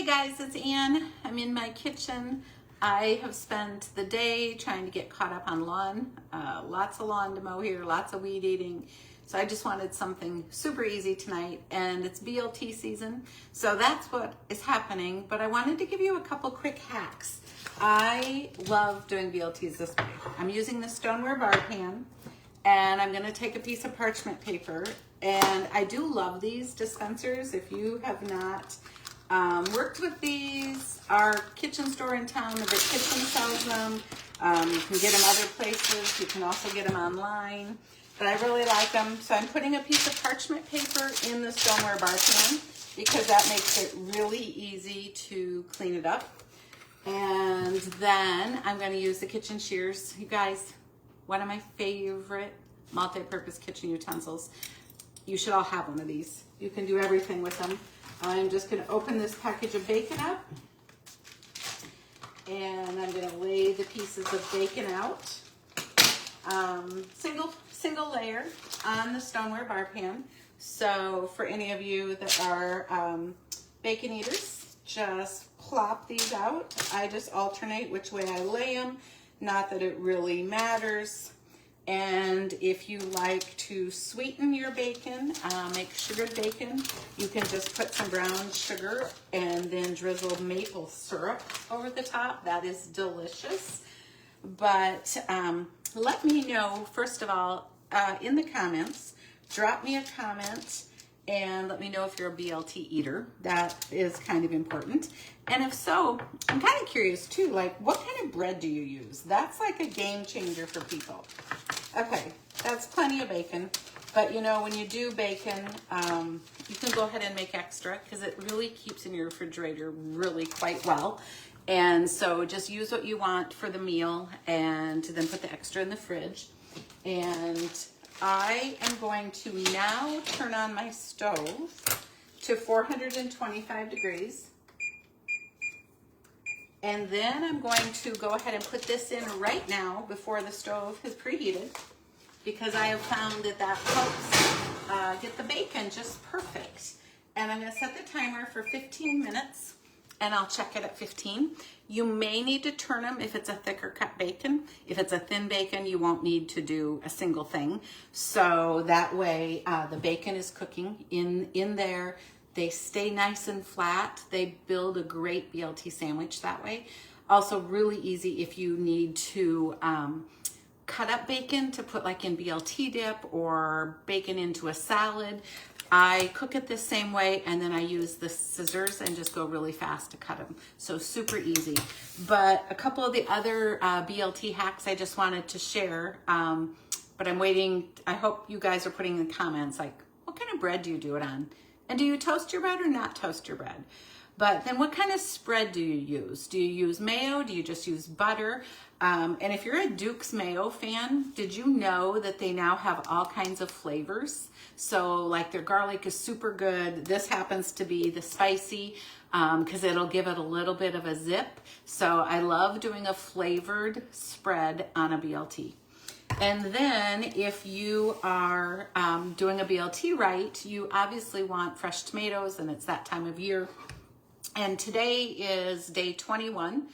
Hey guys, it's Anne. I'm in my kitchen. I have spent the day trying to get caught up on lawn. Lots of lawn to mow here, lots of weed eating. So I just wanted something super easy tonight, and it's BLT season. So that's what is happening, but I wanted to give you a couple quick hacks. I love doing BLTs this way. I'm using the stoneware bar pan, and I'm gonna take a piece of parchment paper, and I do love these dispensers. If you have not worked with these, our kitchen store in town, the Big Kitchen, sells them. You can get them other places. You can also get them online, but I really like them. So I'm putting a piece of parchment paper in the stoneware bar pan because that makes it really easy to clean it up. And then I'm going to use the kitchen shears. You guys, one of my favorite multi-purpose kitchen utensils. You should all have one of these. You can do everything with them. I'm just going to open this package of bacon up, and I'm going to lay the pieces of bacon out, single layer on the stoneware bar pan. So for any of you that are bacon eaters, just plop these out. I just alternate which way I lay them, not that it really matters. And if you like to sweeten your bacon, make sugared bacon, you can just put some brown sugar and then drizzle maple syrup over the top. That is delicious. But let me know, first of all, in the comments, drop me a comment and let me know if you're a BLT eater. That is kind of important. And if so, I'm kind of curious too, like what kind of bread do you use? That's like a game changer for people. Okay, that's plenty of bacon, but you know, when you do bacon, you can go ahead and make extra because it really keeps in your refrigerator really quite well. And so just use what you want for the meal and then put the extra in the fridge. And I am going to now turn on my stove to 425 degrees. And then I'm going to go ahead and put this in right now before the stove has preheated, because I have found that that helps get the bacon just perfect. And I'm going to set the timer for 15 minutes, and I'll check it at 15. You may need to turn them if it's a thicker cut bacon. If it's a thin bacon, you won't need to do a single thing. So that way the bacon is cooking in there. They stay nice and flat. They build a great BLT sandwich that way. Also really easy if you need to cut up bacon to put like in BLT dip or bacon into a salad. I cook it the same way, and then I use the scissors and just go really fast to cut them. So super easy. But a couple of the other BLT hacks I just wanted to share, but I'm waiting. I hope you guys are putting in the comments, like, what kind of bread do you do it on? And do you toast your bread or not toast your bread? But then what kind of spread do you use? Do you use mayo? Do you just use butter? And if you're a Duke's Mayo fan, did you know that they now have all kinds of flavors? So like their garlic is super good. This happens to be the spicy because it'll give it a little bit of a zip. So I love doing a flavored spread on a BLT. And then if you are doing a BLT right, you obviously want fresh tomatoes, and it's that time of year. And today is day 21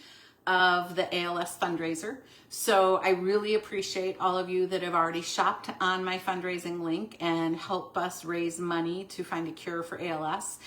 of the ALS fundraiser. So I really appreciate all of you that have already shopped on my fundraising link and help us raise money to find a cure for ALS.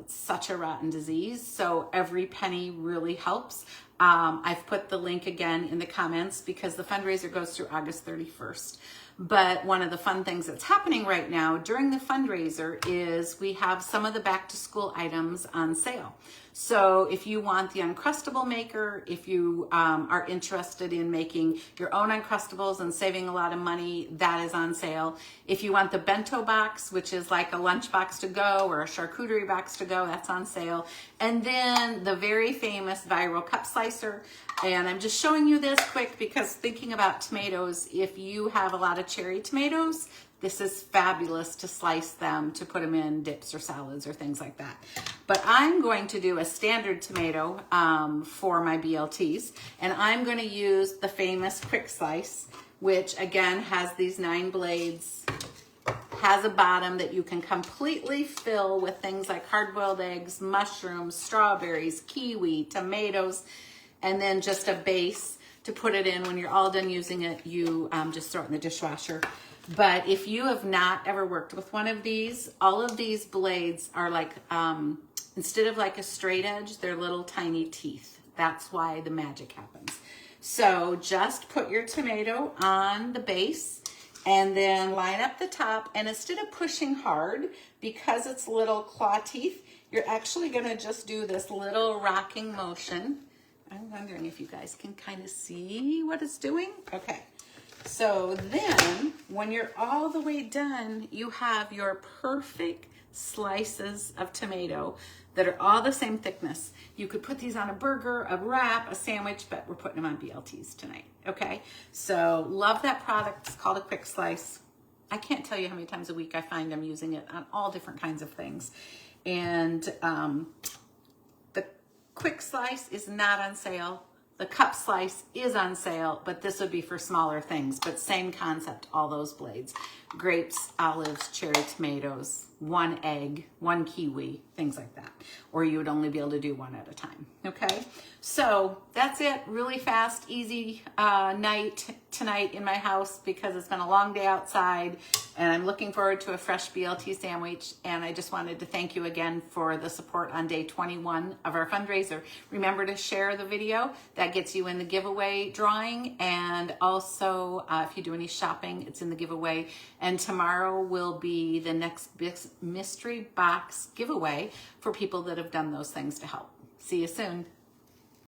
It's such a rotten disease, so every penny really helps. I've put the link again in the comments because the fundraiser goes through August 31st. But one of the fun things that's happening right now during the fundraiser is we have some of the back to school items on sale. So if you want the Uncrustable maker, if you are interested in making your own Uncrustables and saving a lot of money, that is on sale. If you want the bento box, which is like a lunch box to go or a charcuterie box to go, that's on sale. And then the very famous viral cup slicer. And I'm just showing you this quick because thinking about tomatoes, if you have a lot of cherry tomatoes, this is fabulous to slice them, to put them in dips or salads or things like that. But I'm going to do a standard tomato for my BLTs, and I'm going to use the famous quick slice, which again has these 9 blades, has a bottom that you can completely fill with things like hard-boiled eggs, mushrooms, strawberries, kiwi, tomatoes, and then just a base to put it in. When you're all done using it, you just throw it in the dishwasher. But if you have not ever worked with one of these, all of these blades are like, instead of like a straight edge, they're little tiny teeth. That's why the magic happens. So just put your tomato on the base and then line up the top. And instead of pushing hard, because it's little claw teeth, you're actually gonna just do this little rocking motion. I'm wondering if you guys can kind of see what it's doing. Okay. So then when you're all the way done, you have your perfect slices of tomato that are all the same thickness. You could put these on a burger, a wrap, a sandwich, but we're putting them on BLTs tonight, okay? So love that product. It's called a Quick Slice. I can't tell you how many times a week I find I'm using it on all different kinds of things. And the Quick Slice is not on sale. The cup slice is on sale, but this would be for smaller things, but same concept, all those blades. Grapes, olives, cherry tomatoes, 1 egg, 1 kiwi, things like that. Or you would only be able to do one at a time, okay? So that's it, really fast, easy night tonight in my house because it's been a long day outside and I'm looking forward to a fresh BLT sandwich. And I just wanted to thank you again for the support on day 21 of our fundraiser. Remember to share the video. That gets you in the giveaway drawing. And also, if you do any shopping, it's in the giveaway. And tomorrow will be the next mystery box giveaway for people that have done those things to help. See you soon.